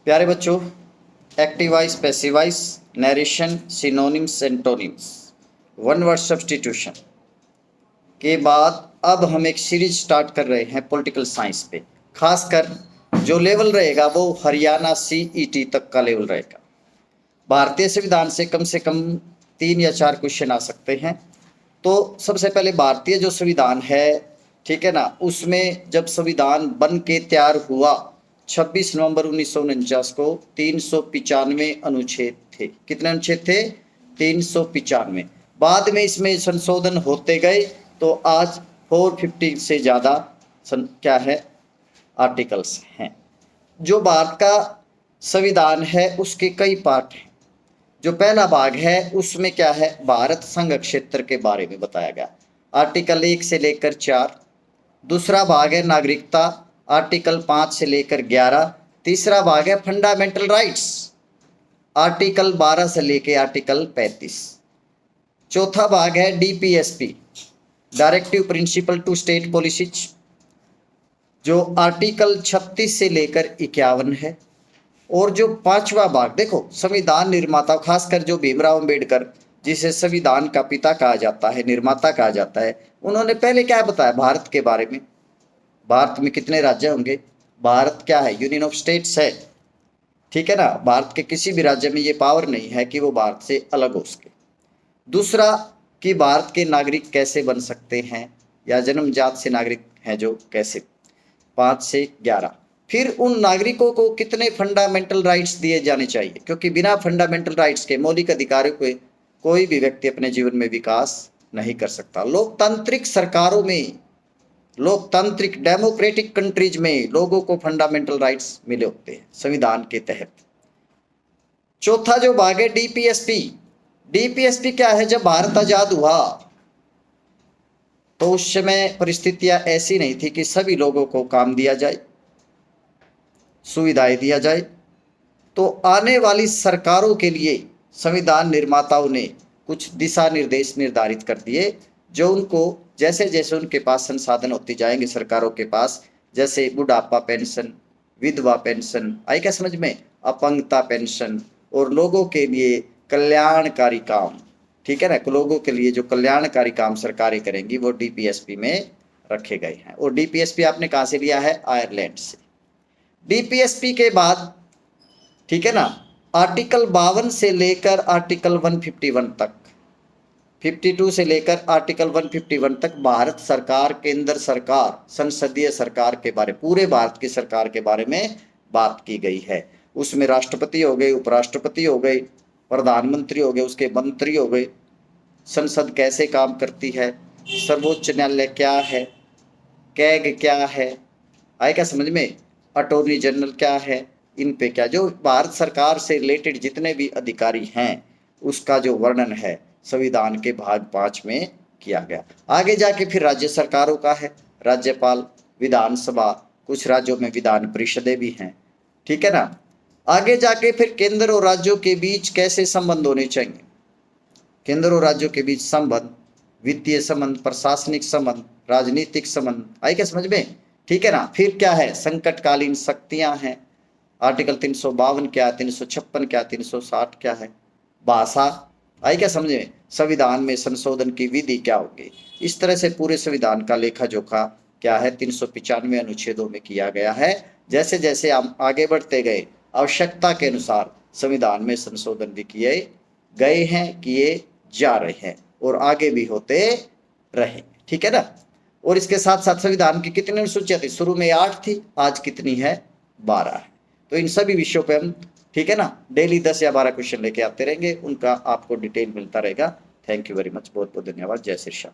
प्यारे बच्चों, एक्टिवाइज, passivise, narration, synonyms, antonyms, one word substitution के बाद अब हम एक सीरीज स्टार्ट कर रहे हैं पॉलिटिकल साइंस पे। खासकर जो लेवल रहेगा वो हरियाणा CET तक का लेवल रहेगा। भारतीय संविधान से कम 3 या 4 क्वेश्चन आ सकते हैं। तो सबसे पहले भारतीय जो संविधान है, ठीक है ना, उसमें जब संविधान बन के तैयार हुआ 26 नवंबर 1949 को 395 अनुच्छेद थे। कितने अनुच्छेद थे? 395। बाद में इसमें संशोधन होते गए तो आज 450 से ज़्यादा क्या है आर्टिकल्स हैं। जो भारत का संविधान है उसके कई पार्ट हैं। जो पहला भाग है उसमें क्या है, भारत संघ क्षेत्र के बारे में बताया गया, आर्टिकल 1 से लेकर 4। दूसरा भाग है नागरिकता, आर्टिकल 5 से लेकर 11। तीसरा भाग है फंडामेंटल राइट्स, आर्टिकल 12 से लेकर आर्टिकल 35। चौथा भाग है DPSP, directive principle to state policies, जो आर्टिकल 36 से लेकर 51 है। और जो पांचवा भाग, देखो संविधान निर्माता, खासकर जो भीमराव अंबेडकर, जिसे संविधान का पिता कहा जाता है, निर्माता कहा जाता है, उन्होंने पहले क्या बताया भारत के बारे में? भारत में कितने राज्य होंगे? भारत क्या है? यूनियन ऑफ स्टेट्स है, ठीक है ना। भारत के किसी भी राज्य में ये पावर नहीं है कि वो भारत से अलग हो सके। दूसरा कि भारत के नागरिक कैसे बन सकते हैं, या जन्मजात से नागरिक हैं जो, कैसे, 5 से 11। फिर उन नागरिकों को कितने फंडामेंटल राइट्स दिए जाने चाहिए, क्योंकि बिना फंडामेंटल राइट्स के, मौलिक अधिकारों के, कोई भी व्यक्ति अपने जीवन में विकास नहीं कर सकता। लोकतांत्रिक सरकारों में, लोकतांत्रिक डेमोक्रेटिक कंट्रीज में लोगों को फंडामेंटल राइट्स मिले होते हैं संविधान के तहत। चौथा जो भाग है DPSP। DPSP क्या है? जब भारत आजाद हुआ तो उस समय परिस्थितियां ऐसी नहीं थी कि सभी लोगों को काम दिया जाए, सुविधाएं दिया जाए। तो आने वाली सरकारों के लिए संविधान निर्माताओं ने कुछ दिशा निर्देश निर्धारित कर दिए, जो उनको जैसे जैसे उनके पास संसाधन होते जाएंगे सरकारों के पास, जैसे बुढ़ापा पेंशन, विधवा पेंशन, आई क्या समझ में, अपंगता पेंशन, और लोगों के लिए कल्याणकारी काम, ठीक है ना, लोगों के लिए जो कल्याणकारी काम सरकारें करेंगी वो DPSP में रखे गए हैं। और DPSP आपने कहाँ से लिया है? आयरलैंड से। DPSP के बाद, ठीक है ना, आर्टिकल 52 से लेकर आर्टिकल 151 तक, 52 से लेकर आर्टिकल 151 तक भारत सरकार, केंद्र सरकार, संसदीय सरकार के बारे, पूरे भारत की सरकार के बारे में बात की गई है। उसमें राष्ट्रपति हो गए, उपराष्ट्रपति हो गए, प्रधानमंत्री हो गए, उसके मंत्री हो गए, संसद कैसे काम करती है, सर्वोच्च न्यायालय क्या है, कैग क्या है, आए क्या समझ में, अटॉर्नी जनरल क्या है, इन पे क्या, जो भारत सरकार से रिलेटेड जितने भी अधिकारी हैं उसका जो वर्णन है संविधान के भाग 5 में किया गया। आगे जाके फिर राज्य सरकारों का है, राज्यपाल, विधानसभा, कुछ राज्यों में विधान परिषदें भी हैं, ठीक है ना। आगे जाके फिर केंद्र और राज्यों के बीच कैसे संबंध होने चाहिए, केंद्र और राज्यों के बीच संबंध, वित्तीय संबंध, प्रशासनिक संबंध, राजनीतिक संबंध, आई क्या समझ में, ठीक है ना। फिर क्या है, संकटकालीन शक्तियां हैं, आर्टिकल 352 क्या है, 356 क्या, 360 क्या है, भाषा, आई क्या समझ में, संविधान में संशोधन की विधि क्या होगी। इस तरह से पूरे संविधान का लेखा जोखा क्या है 395 अनुच्छेदों में किया गया है। जैसे जैसे हम आगे बढ़ते गए, आवश्यकता के अनुसार संविधान में संशोधन भी किए गए हैं, किए जा रहे हैं, और आगे भी होते रहे, ठीक है ना। और इसके साथ साथ संविधान की कितनी अनुसूचियां थी? शुरू में 8 थी, आज कितनी है? 12 है। तो इन सभी विषयों पे हम, ठीक है ना, डेली 10 या 12 क्वेश्चन लेके आते रहेंगे, उनका आपको डिटेल मिलता रहेगा। थैंक यू वेरी मच, बहुत बहुत धन्यवाद। जय श्री श्याम।